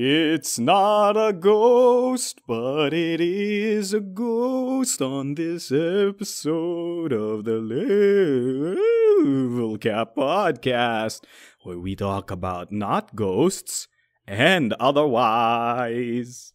It's not a ghost, but it is a ghost on this episode of the Level Cap Podcast, where we talk about not ghosts and otherwise.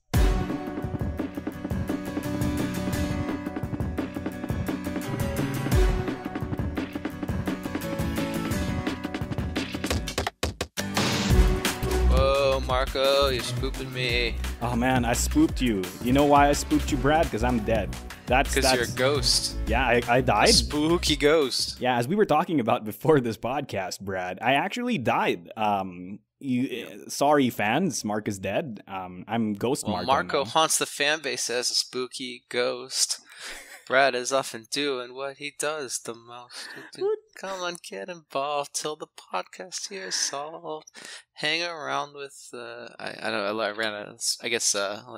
Marco, you're spooping me. Oh man, I spooked you. You know why I spooked you, Brad? Because I'm dead. That's you're a ghost. Yeah, I died. A spooky ghost. Yeah, as we were talking about before this podcast, Brad, I actually died. Sorry, fans. Mark is dead. I'm Ghost Marco. Marco haunts the fan base as a spooky ghost. Brad is often doing what he does the most. Come on, get involved till the podcast here is solved. Hang around with like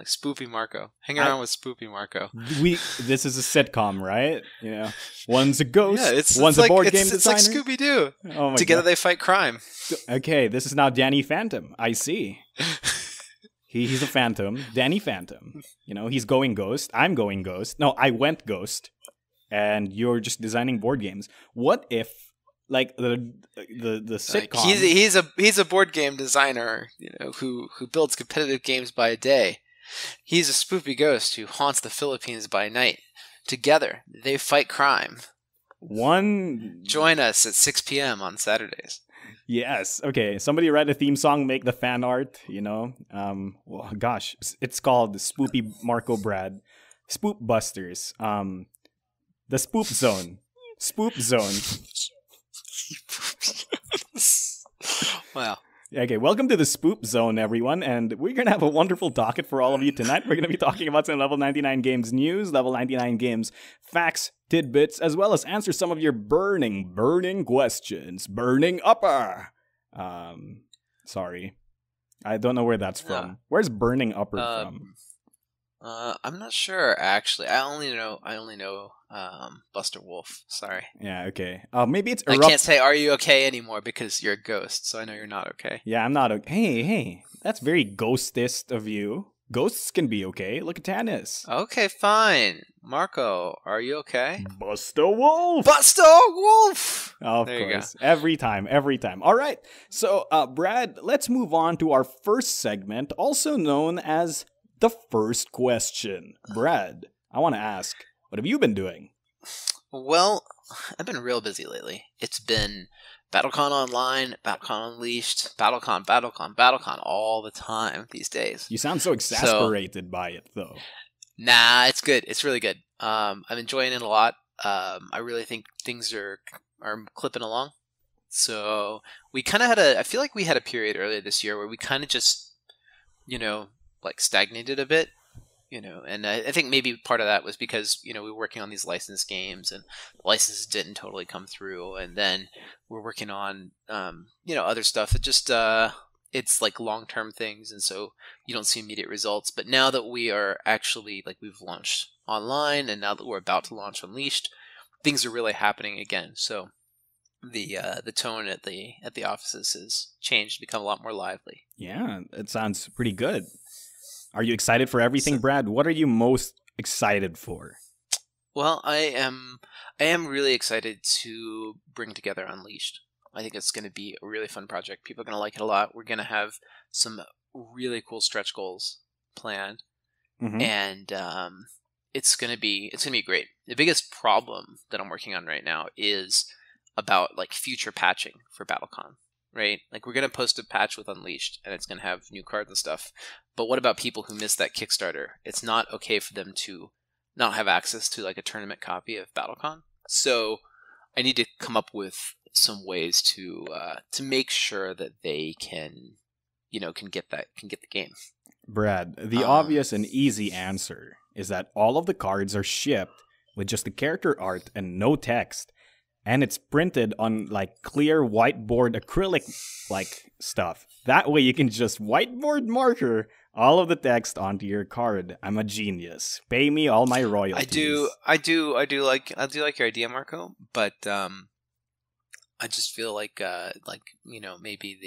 Spoopy Marco. Hang around with Spoopy Marco. This is a sitcom, right? You know, one's a ghost. Yeah, one's a board game designer. It's like Scooby Doo. Oh Together God. They fight crime. Okay, this is now Danny Phantom. I see. He's a phantom, Danny Phantom. You know, he's going ghost. I'm going ghost. No, I went ghost, and you're just designing board games. What if, like the sitcom? He's a board game designer, you know, who builds competitive games by day. He's a spoopy ghost who haunts the Philippines by night. Together, they fight crime. Join us at 6 p.m. on Saturdays. Yes. Okay. Somebody write a theme song, make the fan art, you know. Well, gosh, it's called Spoopy Marco Brad. Spoop Busters. The Spoop Zone. Spoop Zone. Wow. Okay, welcome to the Spoop Zone, everyone, and we're going to have a wonderful docket for all of you tonight. We're going to be talking about some Level 99 Games news, Level 99 Games facts, tidbits, as well as answer some of your burning questions. Burning Upper! Sorry. I don't know where that's from. Yeah. Where's Burning Upper from? I'm not sure, actually. I only know Buster Wolf. Sorry. Yeah, okay. Maybe it's I can't say "Are you okay?" anymore because you're a ghost, so I know you're not okay. Yeah, I'm not okay. Hey, that's very ghostist of you. Ghosts can be okay. Look at Tannis. Okay, fine. Marco, are you okay? Buster Wolf! Buster Wolf! Of course. Every time. All right. So, Brad, let's move on to our first segment, also known as the first question. Brad, I want to ask, what have you been doing? Well, I've been real busy lately. It's been BattleCon Online, BattleCon Unleashed, BattleCon all the time these days. You sound so exasperated by it, though. Nah, it's good. It's really good. I'm enjoying it a lot. I really think things are clipping along. So we kind of I feel like we had a period earlier this year where we kind of just, like stagnated a bit. And I think maybe part of that was because, we were working on these licensed games and the licenses didn't totally come through. And then we're working on, other stuff that just, it's like long-term things. And so you don't see immediate results. But now that we are actually, like, we've launched online and now that we're about to launch Unleashed, things are really happening again. So the tone at the offices has changed, become a lot more lively. Yeah, it sounds pretty good. Are you excited for everything, Brad? What are you most excited for? Well, I am really excited to bring together Unleashed. I think it's going to be a really fun project. People are going to like it a lot. We're going to have some really cool stretch goals planned, and it's going to be great. The biggest problem that I'm working on right now is about like future patching for BattleCon. Right? Like, we're going to post a patch with Unleashed, and it's going to have new cards and stuff. But what about people who missed that Kickstarter? It's not okay for them to not have access to, like, a tournament copy of BattleCon. So I need to come up with some ways to make sure that they can get the game. Brad, the obvious and easy answer is that all of the cards are shipped with just the character art and no text. And it's printed on, like, clear whiteboard acrylic, like, stuff. That way you can just whiteboard marker all of the text onto your card. I'm a genius. Pay me all my royalties. I do like your idea, Marco. But I just feel like maybe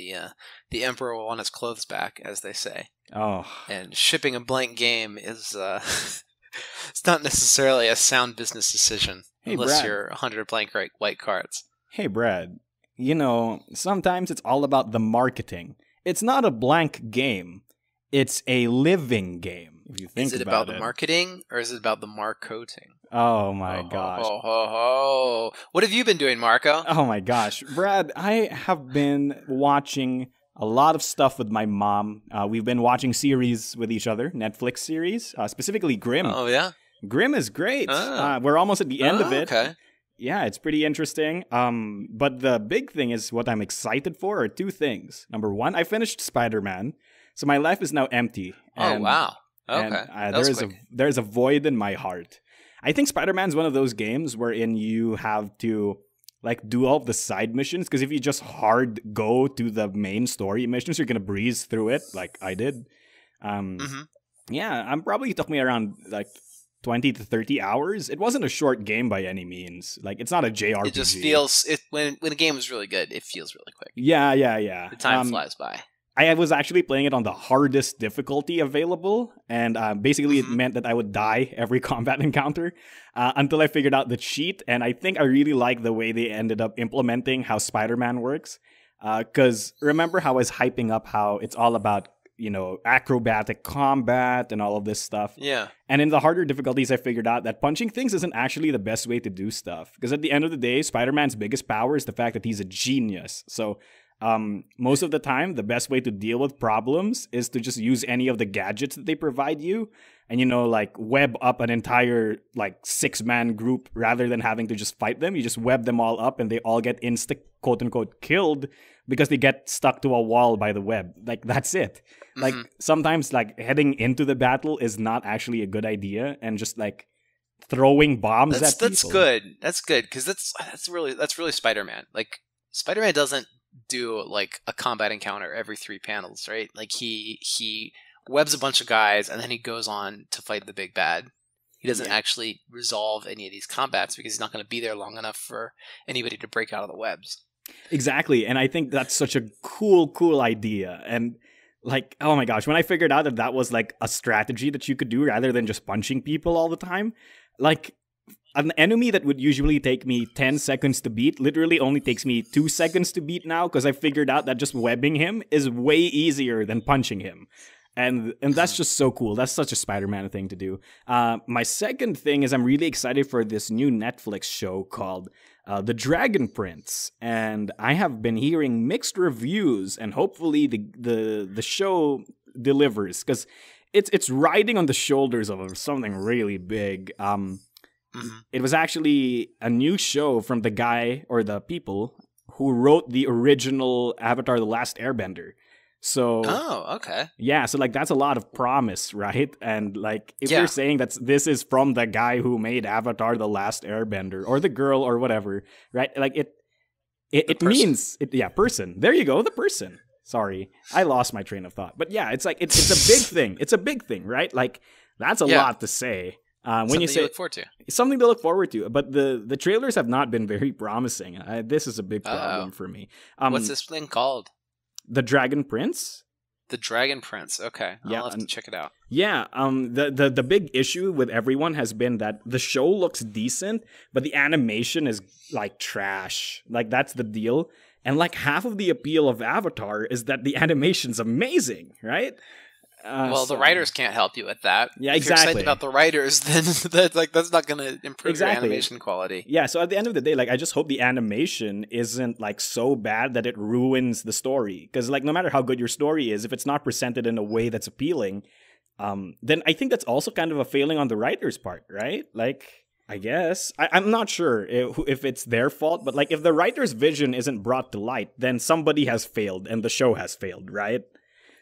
the emperor will want his clothes back, as they say. Oh, And shipping a blank game is it's not necessarily a sound business decision unless you're 100 blank white cards. Hey, Brad. Sometimes it's all about the marketing. It's not a blank game. It's a living game, if you think about it. Is it about the marketing, or is it about the marcoting? Oh, my gosh. What have you been doing, Marco? Oh, my gosh. Brad, I have been watching a lot of stuff with my mom. We've been watching series with each other, Netflix series, specifically Grimm. Oh, yeah? Grimm is great. We're almost at the end of it. Okay. Yeah, it's pretty interesting. But the big thing is what I'm excited for are two things. Number one, I finished Spider-Man, so my life is now empty. Oh, wow. Okay. And there's a void in my heart. I think Spider-Man's one of those games wherein you have to do all of the side missions, because if you just hard go to the main story missions, you're gonna breeze through it like I did. Yeah, probably took me around 20 to 30 hours. It wasn't a short game by any means. It's not a JRPG. It just feels when a game is really good, it feels really quick. Yeah. The time flies by. I was actually playing it on the hardest difficulty available, and basically it meant that I would die every combat encounter until I figured out the cheat, and I think I really like the way they ended up implementing how Spider-Man works, because remember how I was hyping up how it's all about, acrobatic combat and all of this stuff? Yeah. And in the harder difficulties, I figured out that punching things isn't actually the best way to do stuff, because at the end of the day, Spider-Man's biggest power is the fact that he's a genius, so most of the time, the best way to deal with problems is to just use any of the gadgets that they provide you and, web up an entire, 6-man group rather than having to just fight them. You just web them all up and they all get quote-unquote, killed because they get stuck to a wall by the web. That's it. Sometimes, heading into the battle is not actually a good idea, and just, throwing bombs at people. That's good. That's good, because that's really Spider-Man. Spider-Man doesn't do a combat encounter every 3 panels, right? He webs a bunch of guys and then he goes on to fight the big bad. He doesn't actually resolve any of these combats because he's not going to be there long enough for anybody to break out of the webs. Exactly, and I think that's such a cool idea. And oh my gosh, when I figured out that was a strategy that you could do rather than just punching people all the time, an enemy that would usually take me 10 seconds to beat literally only takes me 2 seconds to beat now, because I figured out that just webbing him is way easier than punching him. And that's just so cool. That's such a Spider-Man thing to do. My second thing is I'm really excited for this new Netflix show called The Dragon Prince. And I have been hearing mixed reviews, and hopefully the show delivers, because it's riding on the shoulders of something really big. It was actually a new show from the guy or the people who wrote the original Avatar: The Last Airbender. So, okay. Yeah, so that's a lot of promise, right? And if you're saying that this is from the guy who made Avatar: The Last Airbender, or the girl or whatever, right? It means person. There you go, the person. Sorry, I lost my train of thought. But yeah, it's a big thing. It's a big thing, right? That's a lot to say. When you say look forward to. Something to look forward to, but the trailers have not been very promising. This is a big problem for me. What's this thing called? The Dragon Prince. The Dragon Prince. Okay, I'll have to check it out. Yeah. The big issue with everyone has been that the show looks decent, but the animation is trash. That's the deal. And half of the appeal of Avatar is that the animation's amazing, right? The writers can't help you with that. Yeah, if exactly. If you're excited about the writers, then that's not going to improve your animation quality. Yeah, so at the end of the day, I just hope the animation isn't so bad that it ruins the story. Because no matter how good your story is, if it's not presented in a way that's appealing, then I think that's also kind of a failing on the writer's part, right? I guess. I'm not sure if it's their fault, but if the writer's vision isn't brought to light, then somebody has failed and the show has failed, right?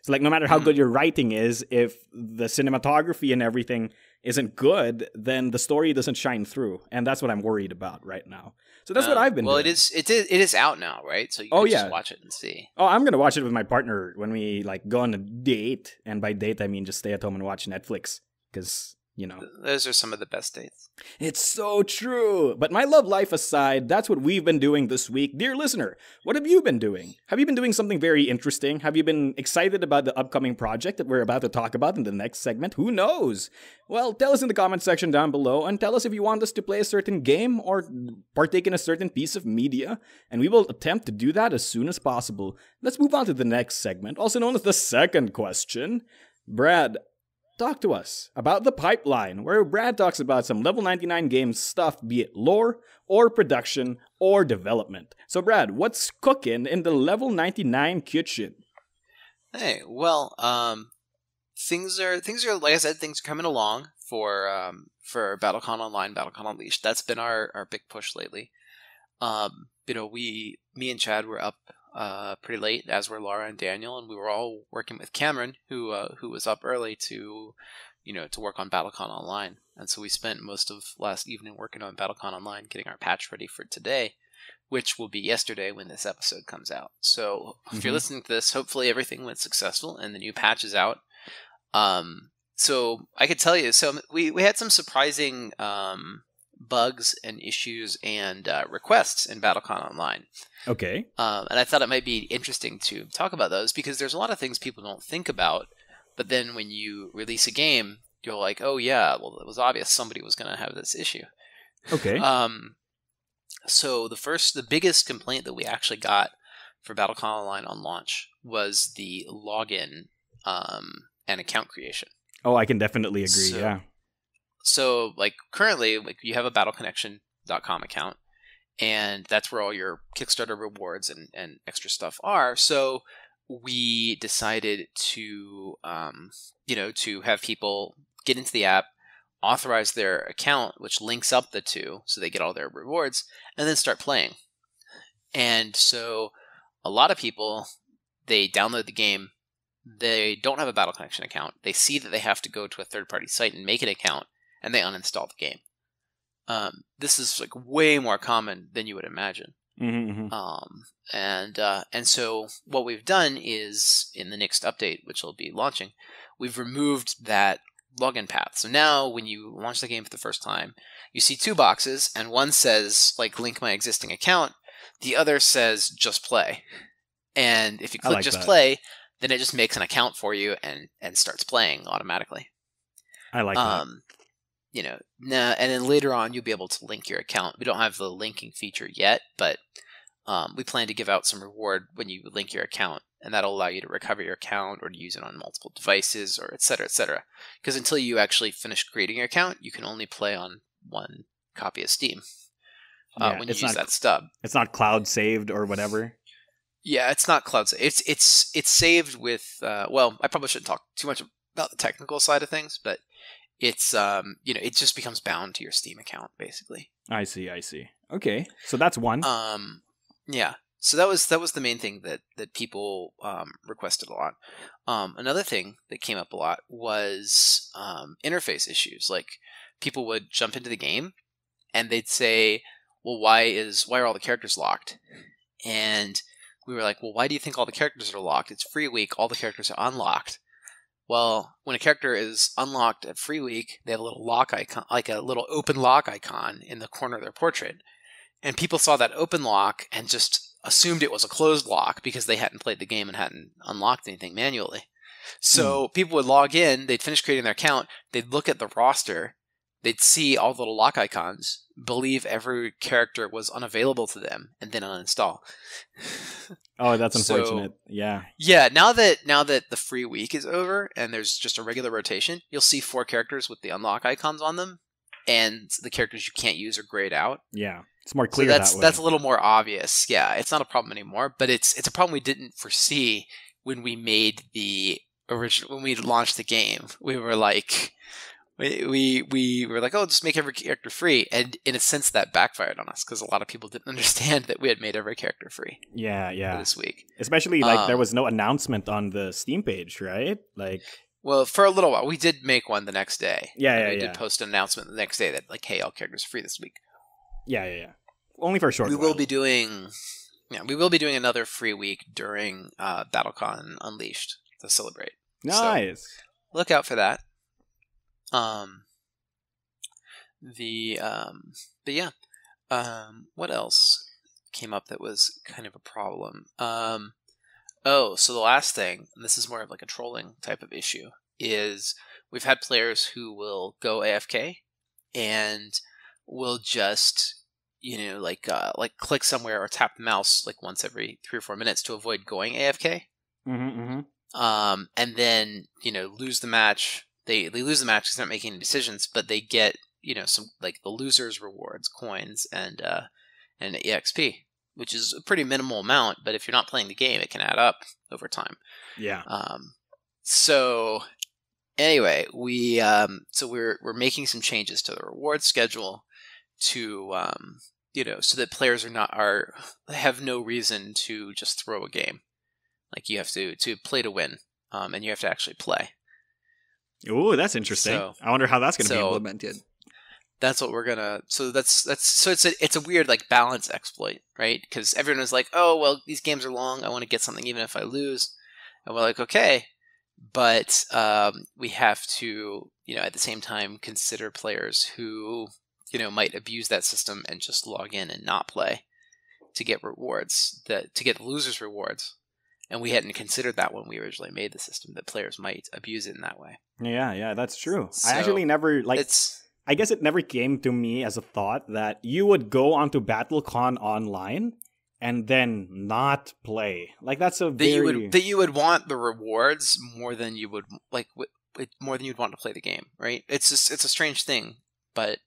So no matter how good your writing is, if the cinematography and everything isn't good, then the story doesn't shine through, and that's what I'm worried about right now. So that's what I've been doing. Well, it is out now, right? So you can just watch it and see. Oh, I'm gonna watch it with my partner when we go on a date, and by date I mean just stay at home and watch Netflix, because Those are some of the best dates. It's so true. But my love life aside, that's what we've been doing this week. Dear listener, what have you been doing? Have you been doing something very interesting? Have you been excited about the upcoming project that we're about to talk about in the next segment? Who knows? Well, tell us in the comment section down below and tell us if you want us to play a certain game or partake in a certain piece of media, and we will attempt to do that as soon as possible. Let's move on to the next segment, also known as the second question. Brad, talk to us about the pipeline, where Brad talks about some level 99 game stuff, be it lore, or production, or development. So Brad, what's cooking in the level 99 kitchen? Hey, well, things are like I said, things are coming along for BattleCon Online, BattleCon Unleashed. That's been our big push lately. Me and Chad were up pretty late, as were Laura and Daniel, and we were all working with Cameron, who was up early to work on BattleCon Online. And so we spent most of last evening working on BattleCon Online, getting our patch ready for today, which will be yesterday when this episode comes out. So if you're listening to this, hopefully everything went successful and the new patch is out. So I could tell you, so we had some surprising bugs and issues and requests in BattleCon Online. Okay. And I thought it might be interesting to talk about those, because there's a lot of things people don't think about, but then when you release a game, you're like, oh yeah, well, it was obvious somebody was going to have this issue. Okay. So the biggest complaint that we actually got for BattleCon Online on launch was the login and account creation. Oh, I can definitely agree, yeah. So, currently, you have a battleconnection.com account, and that's where all your Kickstarter rewards and extra stuff are. So, we decided to, to have people get into the app, authorize their account, which links up the two, so they get all their rewards, and then start playing. And so, a lot of people, they download the game, they don't have a Battle Connection account, they see that they have to go to a third-party site and make an account, and they uninstall the game. This is way more common than you would imagine. Mm-hmm. And so what we've done is, in the next update, which will be launching, we've removed that login path. So now when you launch the game for the first time, you see two boxes, and one says link my existing account, the other says just play. And if you click just play, then it just makes an account for you and starts playing automatically. I like that. And then later on you'll be able to link your account. We don't have the linking feature yet, but we plan to give out some reward when you link your account, and that'll allow you to recover your account or to use it on multiple devices, or et cetera, et cetera. Because until you actually finish creating your account, you can only play on one copy of Steam when you use that stub. It's not cloud saved or whatever. Yeah, it's not cloud saved. It's saved with I probably shouldn't talk too much about the technical side of things, but it's it just becomes bound to your Steam account, basically. I see. Okay, so that's one. Yeah. So that was the main thing that people requested a lot. Another thing that came up a lot was interface issues. People would jump into the game and they'd say, "Well, why are all the characters locked?" And we were like, "Well, why do you think all the characters are locked? It's free week. All the characters are unlocked." Well, when a character is unlocked at free week, they have a little lock icon, like a little open lock icon in the corner of their portrait. And people saw that open lock and just assumed it was a closed lock because they hadn't played the game and hadn't unlocked anything manually. So people would log in, they'd finish creating their account, they'd look at the roster, they'd see all the little lock icons, believe every character was unavailable to them, and then uninstall. Oh, that's unfortunate. Yeah. Yeah, now that the free week is over and there's just a regular rotation, you'll see 4 characters with the unlock icons on them, and the characters you can't use are grayed out. Yeah. It's more clear so that way. That's a little more obvious. Yeah, it's not a problem anymore, but it's a problem we didn't foresee when we made the when we launched the game. We were like we were like, oh, just make every character free, and in a sense that backfired on us because a lot of people didn't understand that we had made every character free. Yeah. For this week, especially there was no announcement on the Steam page, right? Well, for a little while, we did make one the next day. Yeah, we did post an announcement the next day that hey, all characters are free this week. Yeah. Only for a short while. We will be doing another free week during BattleCon Unleashed to celebrate. Nice. So look out for that. But yeah, what else came up that was kind of a problem? So the last thing, and this is more of like a trolling type of issue, is we've had players who will go AFK and will just, like click somewhere or tap the mouse like once every 3 or 4 minutes to avoid going AFK. And then, lose the match. They lose the match because they're not making any decisions, but they get, some like the losers rewards, coins, and EXP, which is a pretty minimal amount, but if you're not playing the game, it can add up over time. Yeah. So anyway, we're making some changes to the reward schedule to so that players have no reason to just throw a game. Like you have to play to win, and you have to actually play. Oh, that's interesting. So, I wonder how that's going to be implemented. That's what we're gonna. So it's a weird like balance exploit, right? Because everyone is like, oh well, these games are long. I want to get something even if I lose, and we're like, okay, but we have to at the same time consider players who might abuse that system and just log in and not play to get rewards, to get the losers rewards. And we hadn't considered that when we originally made the system, that players might abuse it in that way. Yeah, that's true. So, I actually never, I guess it never came to me as a thought that you would go onto BattleCon online and then not play. Like, that's a very... That you would want the rewards more than you would, more than you'd want to play the game, right? It's a strange thing, but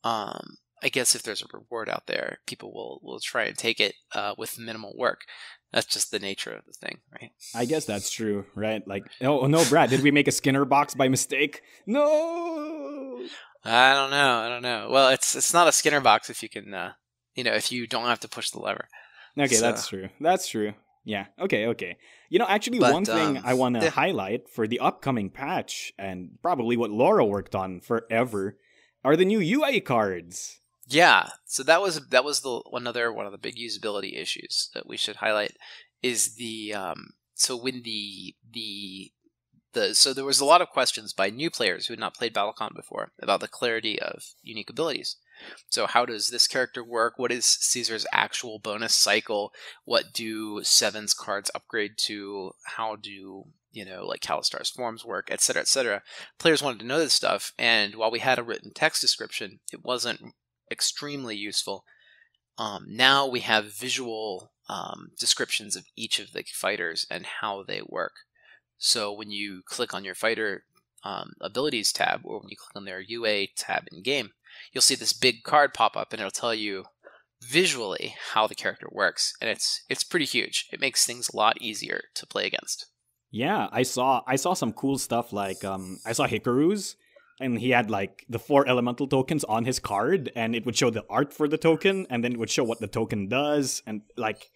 I guess if there's a reward out there, people will try and take it with minimal work. That's just the nature of the thing, right? I guess that's true, right? Like, oh no, Brad, did we make a Skinner box by mistake? No! I don't know. Well, it's not a Skinner box if you can, if you don't have to push the lever. Okay, so. That's true. Yeah, okay. Actually, one thing I want to highlight for the upcoming patch, and probably what Laura worked on forever, are the new UI cards. Yeah, so that was another one of the big usability issues that we should highlight is so there was a lot of questions by new players who had not played BattleCon before about the clarity of unique abilities. So how does this character work? What is Caesar's actual bonus cycle? What do Seven's cards upgrade to? How do Kalistar's forms work, etc., etc. Players wanted to know this stuff, and while we had a written text description, it wasn't extremely useful. Now we have visual descriptions of each of the fighters and how they work. So when you click on your fighter abilities tab, or when you click on their UA tab in game, you'll see this big card pop up, and it'll tell you visually how the character works, and it's pretty huge. It makes things a lot easier to play against. Yeah, I saw some cool stuff like I saw Hikaru's. And he had like the 4 elemental tokens on his card, and it would show the art for the token, and then it would show what the token does, and like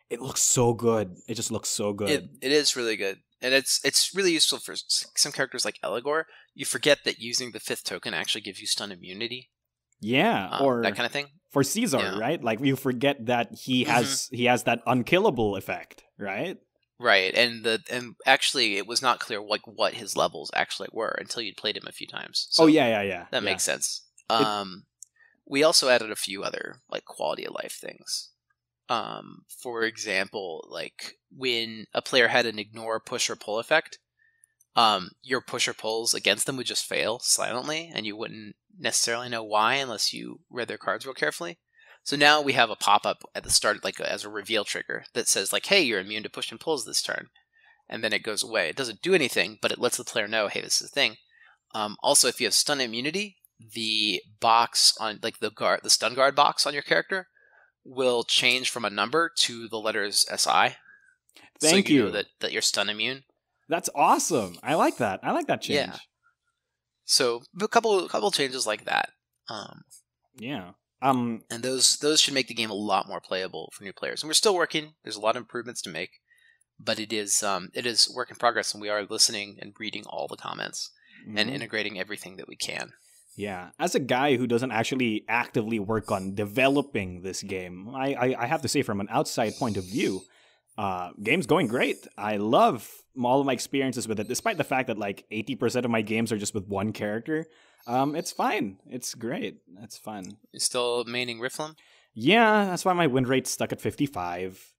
it looks so good. It just looks so good. It is really good, and it's really useful for some characters like Eligor. You forget that using the 5th token actually gives you stun immunity. Yeah, or that kind of thing. For Caesar, right? Like you forget that he has that unkillable effect, right? Right, and actually, it was not clear what his levels actually were until you'd played him a few times. So yeah. That makes sense. We also added a few other quality of life things. For example, like when a player had an ignore, push, or pull effect, your push or pulls against them would just fail silently, and you wouldn't necessarily know why unless you read their cards real carefully. So now we have a pop-up at the start, as a reveal trigger, that says, hey, you're immune to push and pulls this turn. And then it goes away. It doesn't do anything, but it lets the player know, hey, this is a thing. Also, if you have stun immunity, the box on, the stun guard box on your character will change from a number to the letters SI. Thank you. Know that you're stun immune. That's awesome. I like that. I like that change. Yeah. So a couple changes like that. Yeah. And those should make the game a lot more playable for new players. And we're still working. There's a lot of improvements to make, but it is work in progress, and we are listening and reading all the comments and integrating everything that we can. Yeah, as a guy who doesn't actually actively work on developing this game, I have to say from an outside point of view, Game's going great. I love all of my experiences with it, despite the fact that like 80% of my games are just with one character. It's fine. It's great. It's fun. You still maining Riflum? Yeah, that's why my win rate's stuck at 55.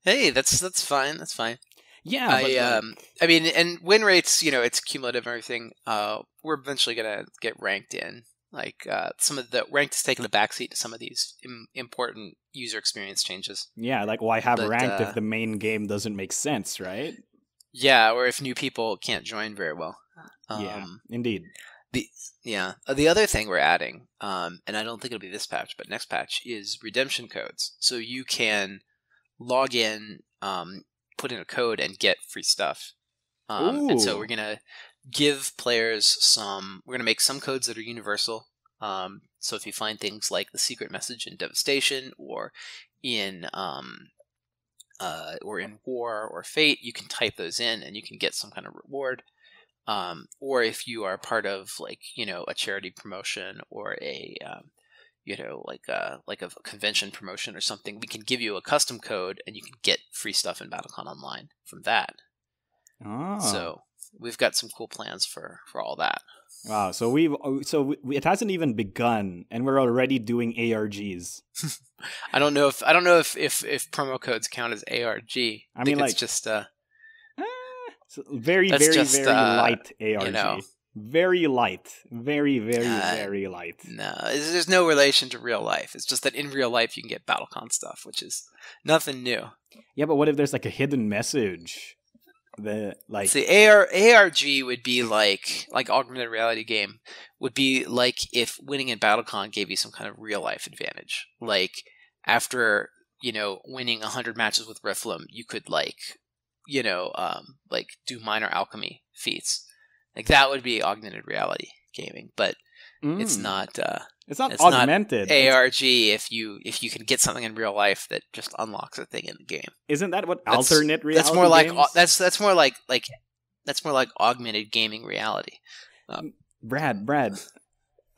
Hey, that's fine. That's fine. Yeah, I mean, and win rates, it's cumulative and everything. We're eventually gonna get ranked in. Like some of the ranked is taking a backseat to some of these important user experience changes. Yeah, like why have ranked if the main game doesn't make sense, right? Yeah, or if new people can't join very well. Yeah, indeed. The other thing we're adding, and I don't think it'll be this patch, but next patch, is redemption codes. So you can log in, put in a code, and get free stuff. And so we're gonna give players we're gonna make some codes that are universal. So if you find things like the secret message in Devastation or in War or Fate, you can type those in and you can get some kind of reward. Or if you are part of a charity promotion or a convention promotion or something, we can give you a custom code and you can get free stuff in BattleCon Online from that. Oh. So we've got some cool plans for all that. Wow, so it hasn't even begun, and we're already doing ARGs. I don't know if promo codes count as ARG. I mean, it's just very light ARG. Very light, very light. No, there's no relation to real life. It's just that in real life you can get BattleCon stuff, which is nothing new. Yeah, but what if there's like a hidden message? See, ARG would be like augmented reality game would be like if winning in BattleCon gave you some kind of real life advantage. Like after winning 100 matches with Riflum, you could do minor alchemy feats. Like that would be augmented reality gaming, but it's not. It's not augmented. Not ARG if you can get something in real life that just unlocks a thing in the game. Isn't that what alternate reality? That's more like games? that's more like augmented gaming reality. Brad,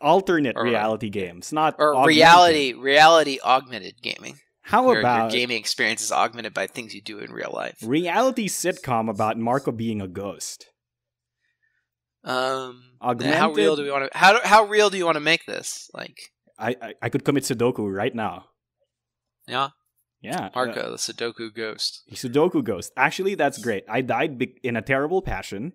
alternate reality games, not reality augmented gaming. How about your gaming experience is augmented by things you do in real life? Reality sitcom about Marco being a ghost. Augmented? How real do we want to? How real do you want to make this? Like, I could commit Sudoku right now. Yeah. Yeah. Marco, the Sudoku ghost. Sudoku ghost. Actually, that's great. I died in a terrible passion.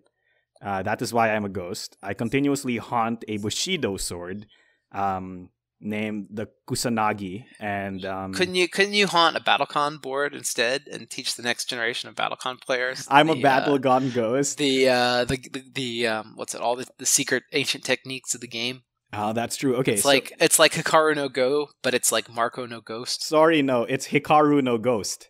That is why I'm a ghost. I continuously haunt a Bushido sword, named the Kusanagi, and couldn't you haunt a BattleCon board instead and teach the next generation of BattleCon players? I'm a BattleCon ghost. What's it? All the secret ancient techniques of the game. Oh, that's true. Okay, it's like Hikaru no Go, but it's like Marco no Ghost. Sorry, no, it's Hikaru no Ghost,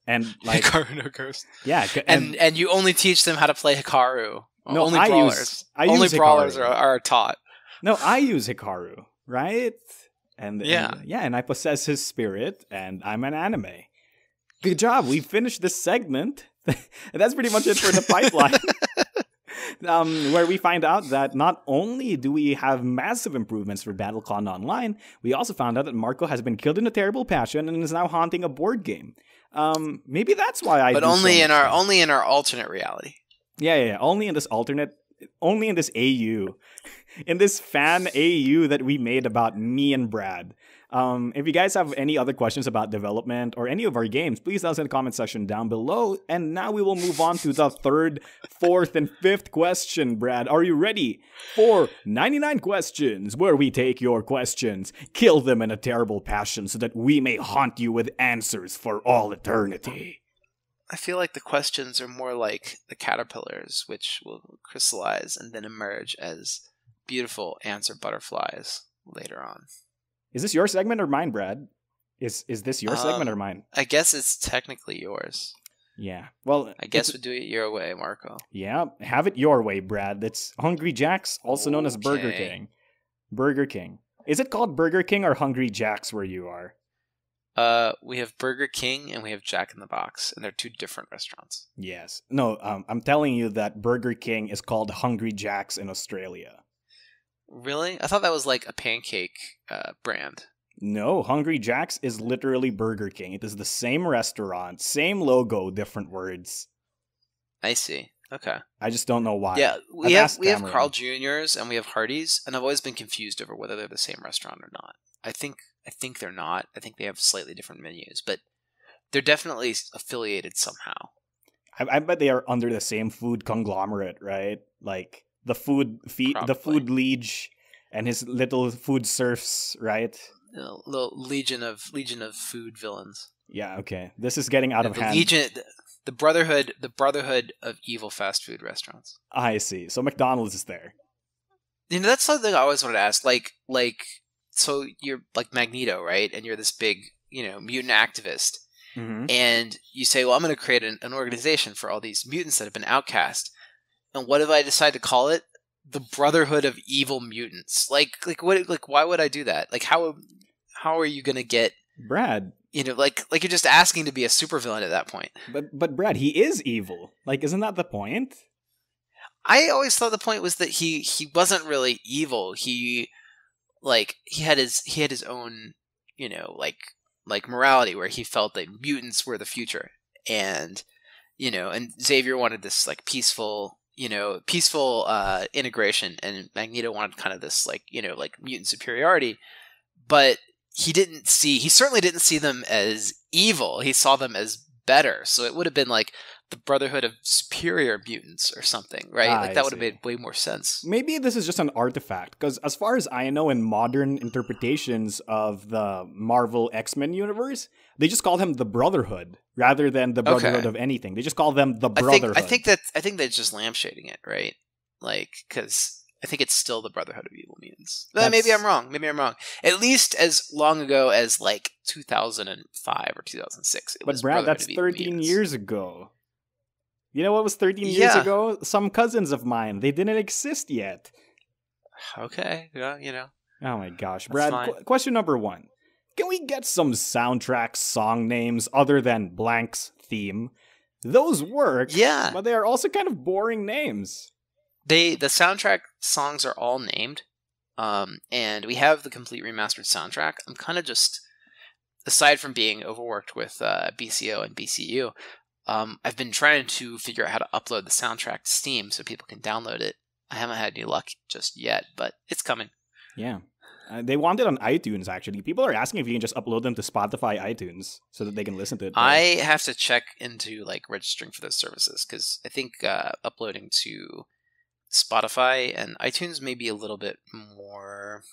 and like Hikaru no Ghost. Yeah, and you only teach them how to play Hikaru. No, only brawlers. Only brawlers are taught. No, I use Hikaru. Right? And yeah, and I possess his spirit, and I'm an anime. Good job. We finished this segment. That's pretty much it for the pipeline. Where we find out that not only do we have massive improvements for BattleCon Online, we also found out that Marco has been killed in a terrible passion and is now haunting a board game. Maybe that's why But only in our alternate reality. Yeah. Only in this AU. In this fan AU that we made about me and Brad. If you guys have any other questions about development or any of our games, please tell us in the comment section down below. And now we will move on to the third, fourth, and fifth question. Brad, are you ready for 99 questions, where we take your questions, kill them in a terrible passion so that we may haunt you with answers for all eternity? I feel like the questions are more like the caterpillars, which will crystallize and then emerge as beautiful answer butterflies later on. Is this your segment or mine, Brad? Is this your segment or mine? I guess it's technically yours. Yeah. Well, I guess we'll do it your way, Marco. Yeah, have it your way, Brad. It's Hungry Jack's, also known as Burger King. Burger King. Is it called Burger King or Hungry Jack's where you are? We have Burger King and we have Jack in the Box, and they're two different restaurants. Yes. No, I'm telling you that Burger King is called Hungry Jack's in Australia. Really? I thought that was like a pancake brand. No, Hungry Jack's is literally Burger King. It is the same restaurant, same logo, different words. I see. Okay. I just don't know why. Yeah, we I've have Carl Jr.'s and we have Hardee's, and I've always been confused over whether they're the same restaurant or not. I think they're not. I think they have slightly different menus, but they're definitely affiliated somehow. I bet they are under the same food conglomerate, right? Like the food liege and his little food serfs, right? Little legion of food villains. Yeah, okay. This is getting out of hand. The brotherhood of evil fast food restaurants. I see. So McDonald's is there. That's something I always wanted to ask. So you're like Magneto, right? And you're this big, mutant activist. Mm-hmm. And you say, well, I'm going to create an organization for all these mutants that have been outcast. And what if I decide to call it the Brotherhood of Evil Mutants? Why would I do that? Like, how are you going to get Brad? Like you're just asking to be a supervillain at that point. But Brad, he is evil. Like, isn't that the point? I always thought the point was that he wasn't really evil. He had his own, like morality where he felt that mutants were the future, and and Xavier wanted this like peaceful integration, and Magneto wanted kind of this like mutant superiority, but he certainly didn't see them as evil. He saw them as better. So it would have been like the Brotherhood of Superior Mutants or something, right? That would have made way more sense. Maybe this is just an artifact, because as far as I know, in modern interpretations of the Marvel X-Men universe, they just call him the Brotherhood rather than the Brotherhood of anything. They just call them the Brotherhood. I think that's just lampshading it, right? Like, because I think it's still the Brotherhood of Evil Mutants. Maybe I'm wrong. At least as long ago as like 2005 or 2006. But Brad, that's 13 years ago. You know what was 13 years ago? Some cousins of mine. They didn't exist yet. Okay. Yeah, Oh my gosh. Brad, question number 1. Can we get some soundtrack song names other than Blank's theme? Those work. Yeah. But they are also kind of boring names. The soundtrack songs are all named. And we have the complete remastered soundtrack. I'm kind of just, aside from being overworked with BCO and BCU, I've been trying to figure out how to upload the soundtrack to Steam so people can download it. I haven't had any luck just yet, but it's coming. Yeah. They want it on iTunes, actually. People are asking if you can just upload them to Spotify iTunes so that they can listen to it. I have to check into registering for those services, because I think uploading to Spotify and iTunes may be a little bit more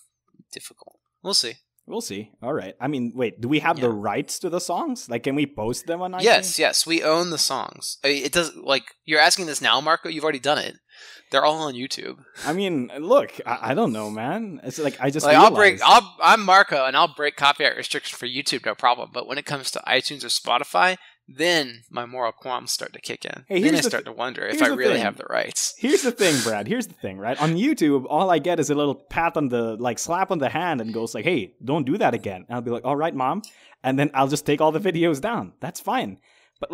difficult. We'll see. We'll see. All right. I mean, wait, do we have the rights to the songs? Like, can we post them on iTunes? Yes, we own the songs. It does. You're asking this now, Marco. You've already done it. They're all on YouTube. I mean, look, I don't know, man. It's like I just realized. I'm Marco, and I'll break copyright restrictions for YouTube, no problem. But when it comes to iTunes or Spotify, then my moral qualms start to kick in. Then I start to wonder if I really have the rights. Here's the thing, Brad. Here's the thing, right? On YouTube, all I get is a little pat on the, slap on the hand and goes like, hey, don't do that again. And I'll be like, all right, Mom. And then I'll just take all the videos down. That's fine. But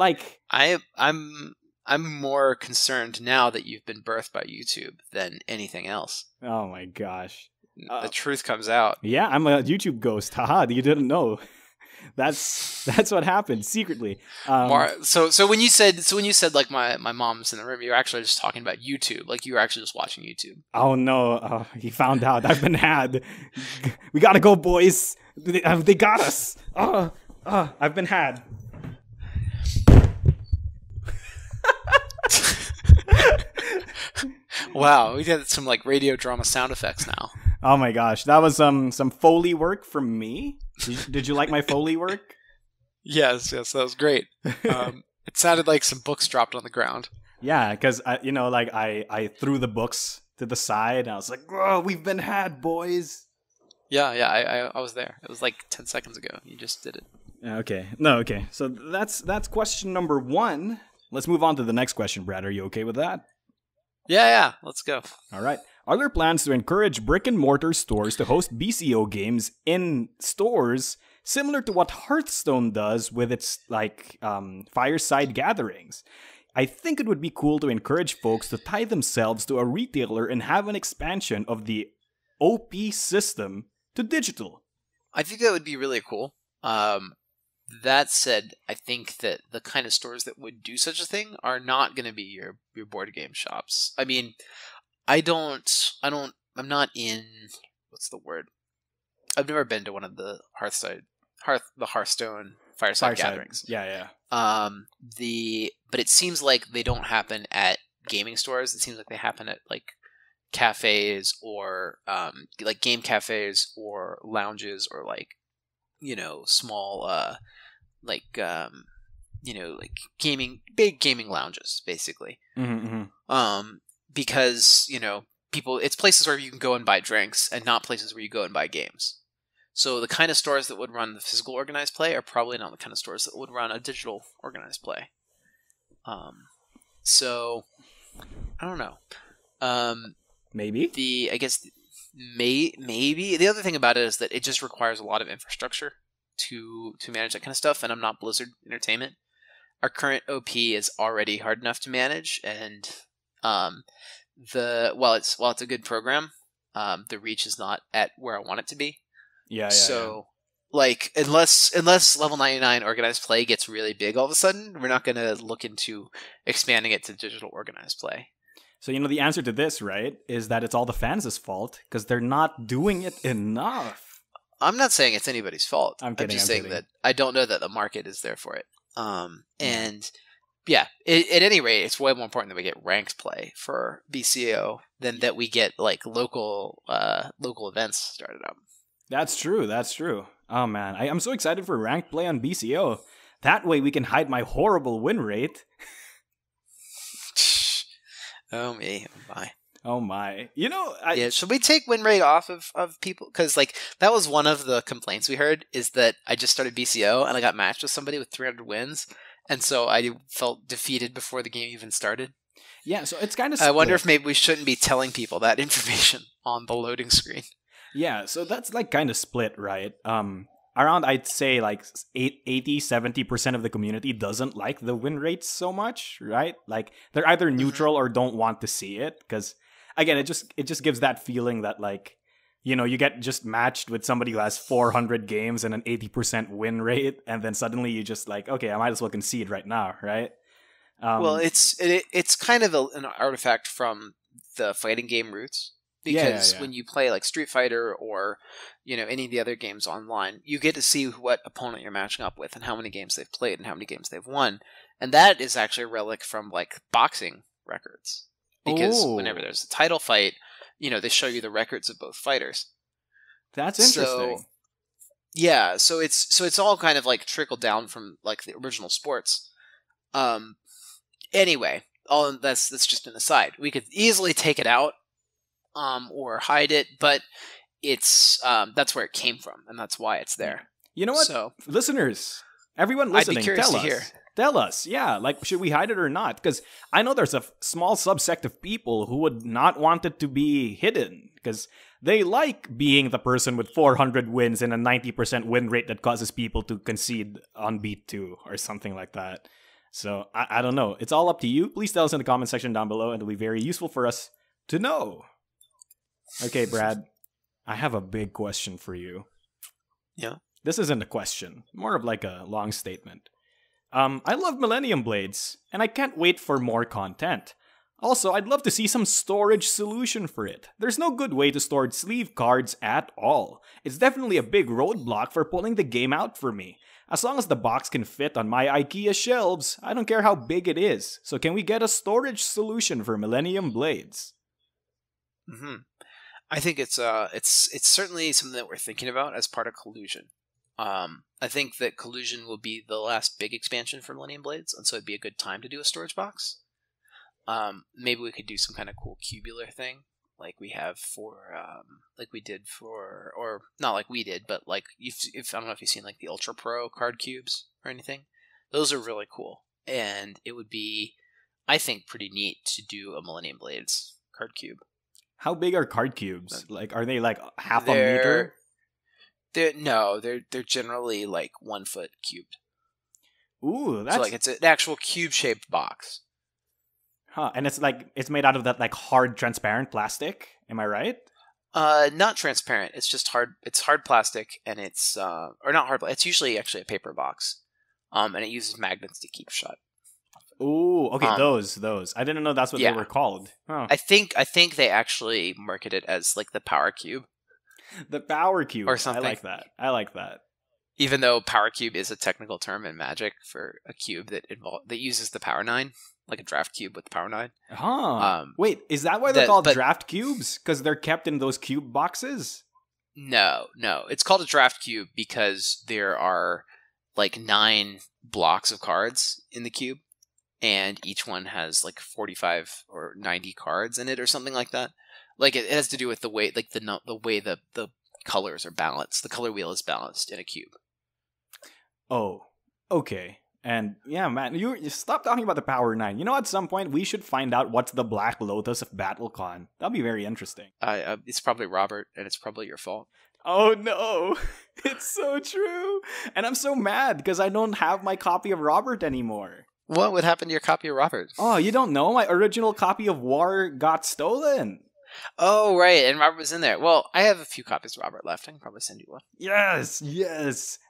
I'm more concerned now that you've been birthed by YouTube than anything else. Oh my gosh. The truth comes out. Yeah, I'm a YouTube ghost. Haha, you didn't know. That's what happened secretly. So when you said like my mom's in the room, you're actually just talking about YouTube. Like you were actually just watching YouTube. Oh no, he found out. I've been had. We gotta go, boys. They got us. I've been had. Wow, we got some radio drama sound effects now. Oh my gosh, that was some Foley work from me. Did you like my Foley work? Yes, that was great. It sounded like some books dropped on the ground. Yeah, because I threw the books to the side. And I was like, "Whoa, we've been had, boys." Yeah, I was there. It was 10 seconds ago. You just did it. Okay. So that's question number 1. Let's move on to the next question, Brad. Are you okay with that? Yeah. Let's go. All right. Are there plans to encourage brick-and-mortar stores to host BCO games in stores, similar to what Hearthstone does with its fireside gatherings? I think it would be cool to encourage folks to tie themselves to a retailer and have an expansion of the OP system to digital. I think that would be really cool. That said, I think that the kind of stores that would do such a thing are not going to be your board game shops. I mean, I'm not in, what's the word? I've never been to one of the Hearthstone fireside gatherings. Yeah. But it seems like they don't happen at gaming stores. It seems like they happen at like cafes or like game cafes or lounges or like, small like big gaming lounges basically. Because people, it's places where you can go and buy drinks and not places where you go and buy games. So the kind of stores that would run the physical organized play are probably not the kind of stores that would run a digital organized play. So I don't know. Maybe. I guess maybe the other thing about it is that it just requires a lot of infrastructure to manage that kind of stuff, and I'm not Blizzard Entertainment. Our current OP is already hard enough to manage, and while it's a good program, the reach is not at where I want it to be. Yeah. So, like, unless level 99 organized play gets really big all of a sudden, we're not going to look into expanding it to digital organized play. So, the answer to this, right, is that it's all the fans' fault because they're not doing it enough. I'm not saying it's anybody's fault. I'm kidding. I'm just saying that I don't know that the market is there for it. And yeah, at any rate, it's way more important that we get ranked play for BCO than that we get like local events started up. That's true. Oh man, I'm so excited for ranked play on BCO. That way we can hide my horrible win rate. Oh me, my. Oh my. Should we take win rate off of people? Because like that was one of the complaints we heard, is that I just started BCO and I got matched with somebody with 300 wins, and so I felt defeated before the game even started. Yeah, so it's kind of I wonder if maybe we shouldn't be telling people that information on the loading screen. Yeah, so that's like kind of split, right? Around, I'd say like 80-70% of the community doesn't like the win rates so much, right? Like they're either neutral or don't want to see it, because again, it just gives that feeling that like, you get just matched with somebody who has 400 games and an 80% win rate, and then suddenly you just like, okay, I might as well concede right now, right? Well, it's kind of an artifact from the fighting game roots. Because when you play like Street Fighter or, any of the other games online, you get to see what opponent you're matching up with and how many games they've played and how many games they've won. And that is actually a relic from like boxing records. Because whenever there's a title fight, they show you the records of both fighters. That's interesting. So, yeah, so it's all kind of like trickled down from like the original sports. Anyway, that's just an aside. We could easily take it out. Or hide it, but it's that's where it came from, and that's why it's there. You know what, listeners, everyone listening, I'd be curious to hear. Tell us, yeah, like should we hide it or not? Because I know there's a small subsect of people who would not want it to be hidden because they like being the person with 400 wins and a 90% win rate that causes people to concede on beat 2 or something like that. So I don't know. It's all up to you. Please tell us in the comment section down below, and it'll be very useful for us to know. Okay, Brad, I have a big question for you. Yeah? This isn't a question, more of like a long statement. I love Millennium Blades, and I can't wait for more content. Also, I'd love to see some storage solution for it. There's no good way to store sleeve cards at all. It's definitely a big roadblock for pulling the game out for me. As long as the box can fit on my IKEA shelves, I don't care how big it is. So can we get a storage solution for Millennium Blades? I think it's certainly something that we're thinking about as part of Collusion. I think that Collusion will be the last big expansion for Millennium Blades, and so it'd be a good time to do a storage box. Maybe we could do some kind of cool cubular thing, like we have for, like we did for, or not like we did, but like if I don't know if you've seen like the Ultra Pro card cubes or anything. Those are really cool, and it would be, I think, pretty neat to do a Millennium Blades card cube. How big are card cubes? Like, are they like half a meter? They're generally like 1 foot cubed. Ooh, that's so like it's an actual cube-shaped box. Huh? And it's made out of that like hard, transparent plastic. Am I right? Not transparent. It's just hard. It's hard plastic, and it's or not hard. It's usually actually a paper box, and it uses magnets to keep shut. Ooh, okay, those. I didn't know that's what they were called. Oh. I think they actually market it as like the Power Cube. The Power Cube, or something. I like that. Even though Power Cube is a technical term in Magic for a cube that uses the Power 9, like a draft cube with the Power 9. Huh. Wait, is that why they're called draft cubes? Because they're kept in those cube boxes? No. It's called a draft cube because there are like 9 blocks of cards in the cube, and each one has like 45 or 90 cards in it or something like that. Like it has to do with the way, like the way the colors are balanced. The color wheel is balanced in a cube. Oh, okay. And yeah, man, you stop talking about the Power 9. You know, at some point we should find out what's the Black Lotus of BattleCon. That'd be very interesting. It's probably Robert, and it's probably your fault. Oh no, it's so true. And I'm so mad because I don't have my copy of Robert anymore. What would happen to your copy of Robert? Oh, you don't know? My original copy of War got stolen. Oh, right, and Robert was in there. Well, I have a few copies of Robert left. I can probably send you one. Yes.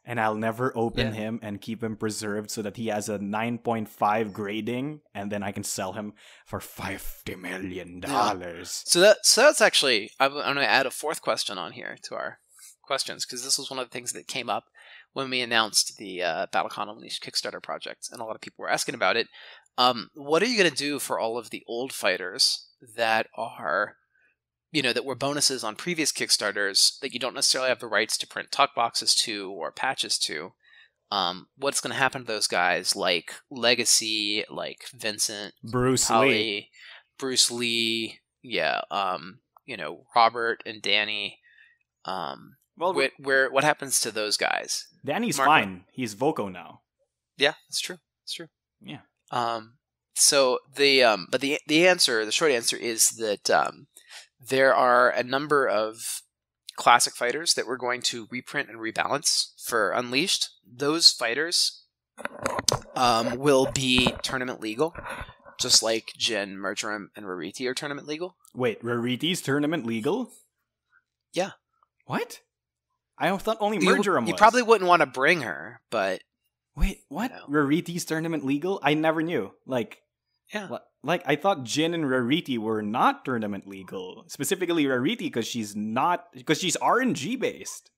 And I'll never open him and keep him preserved so that he has a 9.5 grading, and then I can sell him for $50 million. So that's actually, I'm going to add a fourth question on here to our questions, because this was one of the things that came up when we announced the BattleCon Unleashed Kickstarter project, and a lot of people were asking about it. What are you going to do for all of the old fighters that are... that were bonuses on previous Kickstarters that you don't necessarily have the rights to print talk boxes to or patches to? What's going to happen to those guys like Legacy, like Vincent, Bruce Lee, Robert and Danny? What happens to those guys? Danny's fine. He's Voco now. Yeah, that's true. Yeah. So the short answer is that there are a number of classic fighters that we're going to reprint and rebalance for Unleashed. Those fighters will be tournament legal, just like Jin, Murgerum, and Rariti are tournament legal. Wait, Rariti's tournament legal? Yeah. What? I thought only Murgerum was. You probably wouldn't want to bring her, but... Wait, what? Rariti's tournament legal? I never knew. Yeah. I thought Jin and Rariti were not tournament legal. Specifically Rariti because she's RNG based.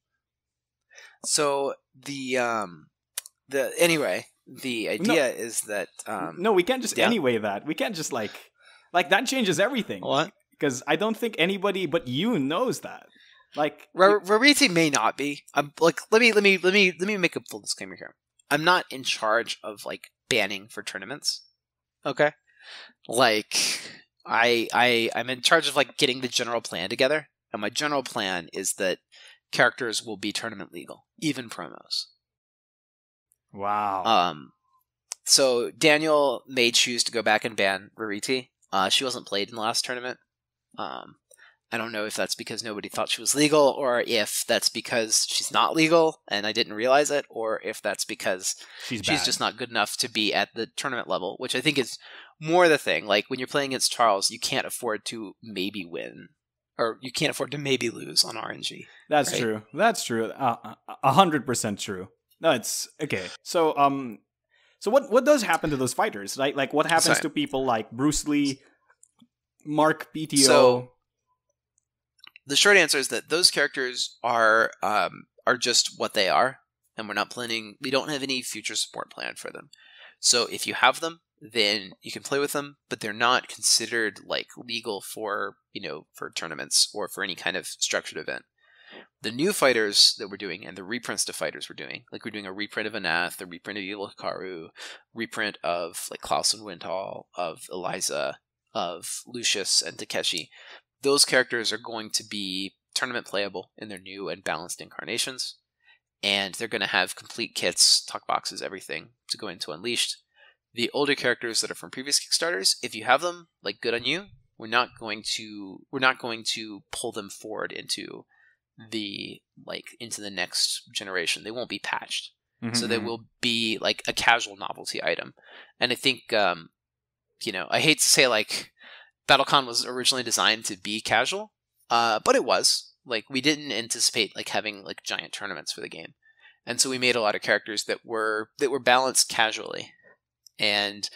So the idea is that no, we can't just anyway that. We can't just like that changes everything. What? Because I don't think anybody but you knows that. Rariti may not be. Let me make a full disclaimer here. I'm not in charge of banning for tournaments. Okay? I'm in charge of getting the general plan together, and my general plan is that characters will be tournament legal, even promos. Wow. So Daniel may choose to go back and ban Rariti. She wasn't played in the last tournament. I don't know if that's because nobody thought she was legal, or if that's because she's not legal and I didn't realize it, or if that's because she's just not good enough to be at the tournament level, which I think is more the thing. When you're playing against Charles, you can't afford to maybe win, or you can't afford to maybe lose on RNG. That's true. That's true. 100% true. No, it's okay. So what does happen to those fighters? What happens to people like Bruce Lee, Mark PTO? So, the short answer is that those characters are just what they are, and we don't have any future support plan for them. So if you have them, then you can play with them, but they're not considered legal for tournaments or for any kind of structured event. The new fighters that we're doing and the reprints of fighters we're doing a reprint of Anath, a reprint of Yula Hikaru, reprint of Klaus and Windhall, of Eliza, of Lucius and Takeshi. Those characters are going to be tournament playable in their new and balanced incarnations, and they're going to have complete kits, talk boxes, everything to go into Unleashed. The older characters that are from previous Kickstarters, if you have them, good on you. We're not going to pull them forward into the next generation. They won't be patched, so they will be a casual novelty item. And I think I hate to say BattleCon was originally designed to be casual, But it was like we didn't anticipate like having like giant tournaments for the game, and so we made a lot of characters that were balanced casually, and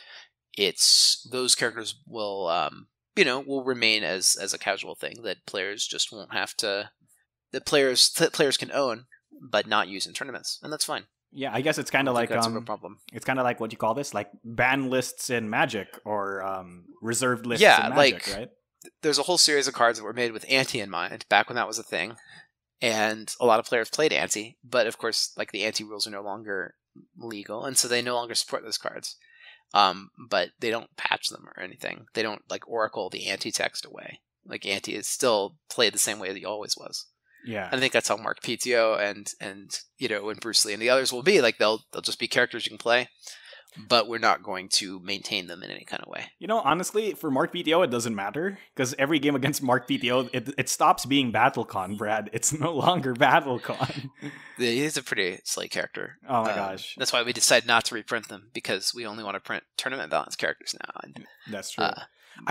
it's those characters will will remain as a casual thing that players just won't have to that players can own but not use in tournaments, and that's fine. Yeah, I guess it's kind of like that's a real problem. It's kind of like what you call this, like ban lists in Magic or reserved lists in Magic, right? There's a whole series of cards that were made with anti in mind back when that was a thing, and a lot of players played anti, but of course, like the anti rules are no longer legal, and so they no longer support those cards. But they don't patch them or anything. They don't like oracle the anti text away. Like anti is still played the same way that he always was. Yeah, and I think that's how Mark PTO and and Bruce Lee and the others will be. Like they'll just be characters you can play, but we're not going to maintain them in any kind of way. Honestly, for Mark PTO, it doesn't matter because every game against Mark PTO, it stops being BattleCon, Brad. It's no longer BattleCon. He's a pretty silly character. Oh my gosh. That's why we decided not to reprint them, because we only want to print tournament balance characters now. And, that's true.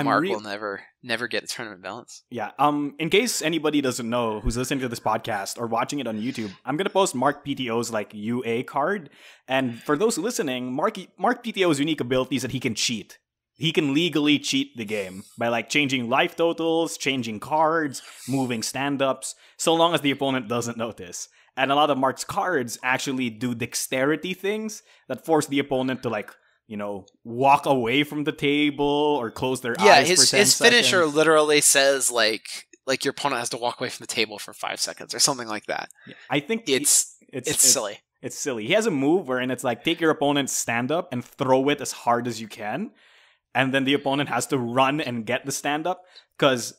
Mark will never get a tournament balance. Yeah. In case anybody doesn't know who's listening to this podcast or watching it on YouTube, I'm gonna post Mark PTO's like UA card. And for those listening, Mark PTO's unique ability is that he can cheat. He can legally cheat the game by like changing life totals, changing cards, moving stand-ups, so long as the opponent doesn't notice. And a lot of Mark's cards actually do dexterity things that force the opponent to like, walk away from the table or close their eyes for 10 seconds. His finisher literally says like your opponent has to walk away from the table for 5 seconds or something like that. Yeah, I think it's silly. It's silly. He has a move wherein it's like take your opponent's stand up and throw it as hard as you can, and then the opponent has to run and get the stand up, because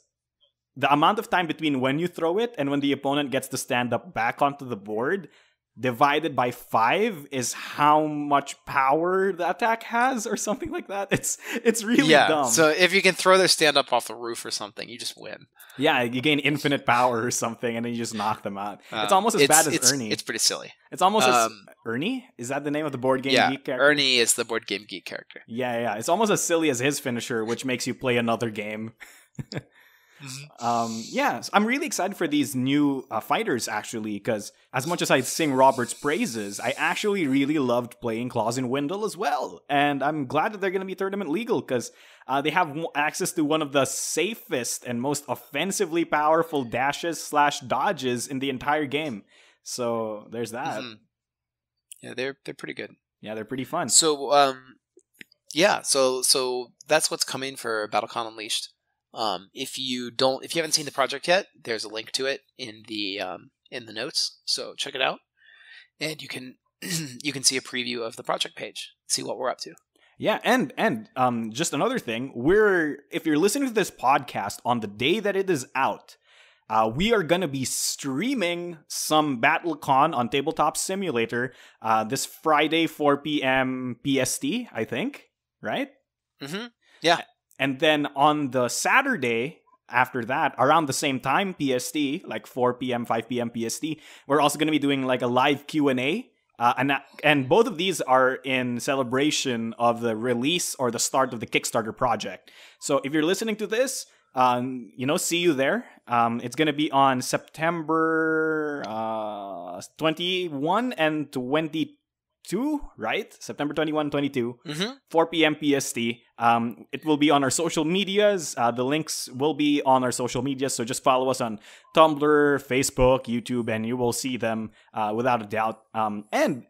the amount of time between when you throw it and when the opponent gets the stand up back onto the board divided by 5 is how much power the attack has, or something like that. It's really dumb. So if you can throw their stand up off the roof or something, you just win. Yeah, you gain infinite power or something, and then you just knock them out. It's almost as bad as Ernie. It's pretty silly. It's almost as Ernie? Is that the name of the board game geek character? Ernie is the board game geek character. Yeah. It's almost as silly as his finisher, which makes you play another game. So I'm really excited for these new fighters, actually, because as much as I sing Robert's praises, I actually really loved playing Claws in Windle as well. And I'm glad that they're going to be tournament legal, because they have access to one of the safest and most offensively powerful dashes/dodges in the entire game. So there's that. Mm-hmm. Yeah, they're pretty good. Yeah, they're pretty fun. So so that's what's coming for BattleCon Unleashed. If you haven't seen the project yet, there's a link to it in the notes. So check it out, and you can you can see a preview of the project page, see what we're up to. Yeah, and just another thing, if you're listening to this podcast on the day that it is out, we are gonna be streaming some BattleCon on Tabletop Simulator this Friday, 4 p.m. PST, I think, right? Mm-hmm. Yeah. And then on the Saturday after that, around the same time PST, like 4 p.m., 5 p.m. PST, we're also going to be doing like a live Q&A. And both of these are in celebration of the release or the start of the Kickstarter project. So if you're listening to this, see you there. It's going to be on September 21 and 22. Right? September 21, 22, 4 p.m. PST. It will be on our social medias. The links will be on our social medias, so just follow us on Tumblr, Facebook, YouTube, and you will see them without a doubt. And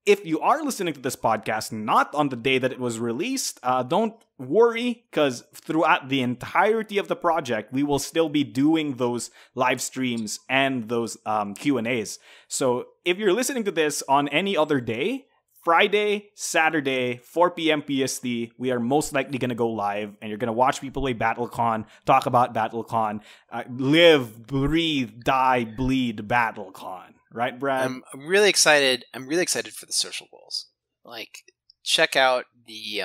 if you are listening to this podcast not on the day that it was released, don't worry, because throughout the entirety of the project, we will still be doing those live streams and those Q&As. So if you're listening to this on any other day, Friday, Saturday, 4 p.m. PST, we are most likely going to go live, and you're going to watch people play BattleCon, talk about BattleCon, live, breathe, die, bleed BattleCon. Right, Brad? I'm really excited. I'm really excited for the social goals. Like, check out the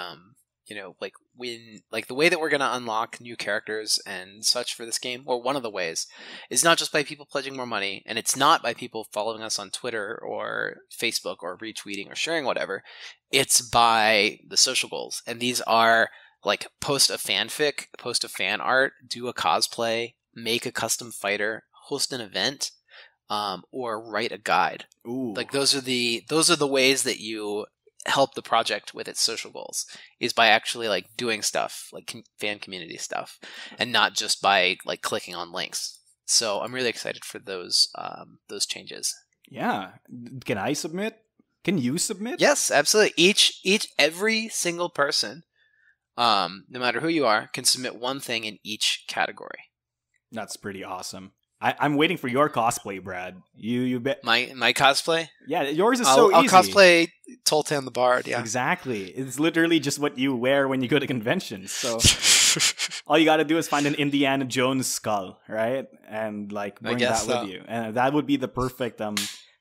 the way that we're gonna unlock new characters and such for this game, or one of the ways, is not just by people pledging more money, and it's not by people following us on Twitter or Facebook or retweeting or sharing whatever. It's by the social goals, and these are like post a fanfic, post a fan art, do a cosplay, make a custom fighter, host an event, or write a guide. Ooh. Like those are the ways that you help the project with its social goals, is by actually like doing stuff like fan community stuff, and not just by like clicking on links. So I'm really excited for those changes. Yeah. Can I submit? Can you submit? Yes, absolutely. Every single person, no matter who you are, can submit one thing in each category. That's pretty awesome. I'm waiting for your cosplay, Brad. You bet. My cosplay? Yeah, yours is I'll easy. I'll cosplay Toltan the Bard, yeah. Exactly. It's literally just what you wear when you go to conventions. So all you got to do is find an Indiana Jones skull, right? And like bring that with you. And that would be the perfect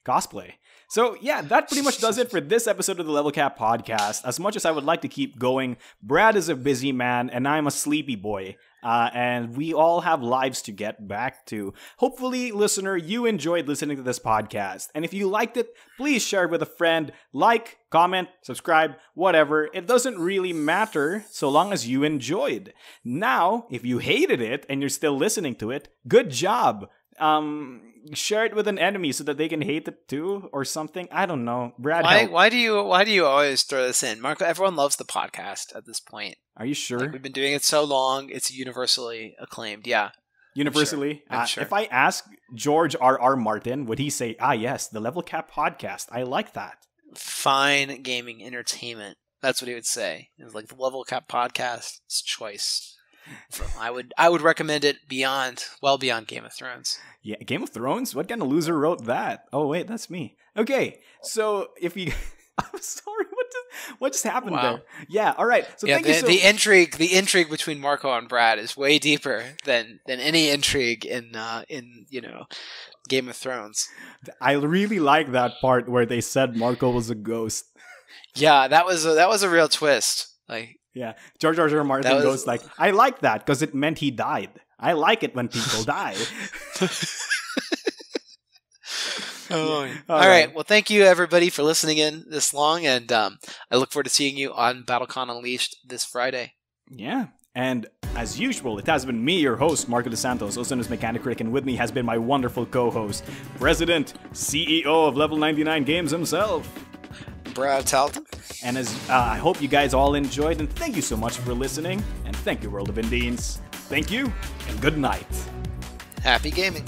cosplay. So yeah, that pretty much does it for this episode of the Level Cap Podcast. As much as I would like to keep going, Brad is a busy man and I'm a sleepy boy. And we all have lives to get back to. Hopefully, listener, you enjoyed listening to this podcast. And if you liked it, please share it with a friend. Like, comment, subscribe, whatever. It doesn't really matter so long as you enjoyed. Now, if you hated it and you're still listening to it, good job. Share it with an enemy so that they can hate it too, or something. I don't know. Brad, why do you always throw this in, Marco? Everyone loves the podcast at this point. Are you sure? Like, we've been doing it so long; it's universally acclaimed. Yeah, universally. I'm sure. If I ask George R.R. Martin, would he say, "Ah, yes, the Level Cap Podcast. I like that. Fine gaming entertainment." That's what he would say. It's like the Level Cap Podcast. It's choice. I would recommend it well beyond Game of Thrones. Yeah, Game of Thrones? What kind of loser wrote that? Oh wait, that's me. Okay, so if you, I'm sorry, what just happened there? Yeah, all right. So yeah, the intrigue between Marco and Brad is way deeper than any intrigue in Game of Thrones. I really like that part where they said Marco was a ghost. Yeah, that was a real twist. Like. Yeah, George R.R. Martin goes like, I like that because it meant he died. I like it when people die. All right. Well, thank you everybody for listening in this long, and I look forward to seeing you on BattleCon Unleashed this Friday. Yeah, and as usual, it has been me, your host, Marco DeSantos, also known as Mechanic Rick, and with me has been my wonderful co-host, President, CEO of Level 99 Games himself, Brad Talton. And as I hope you guys all enjoyed, and thank you so much for listening, and thank you, World of Indians. Thank you, and good night. Happy gaming.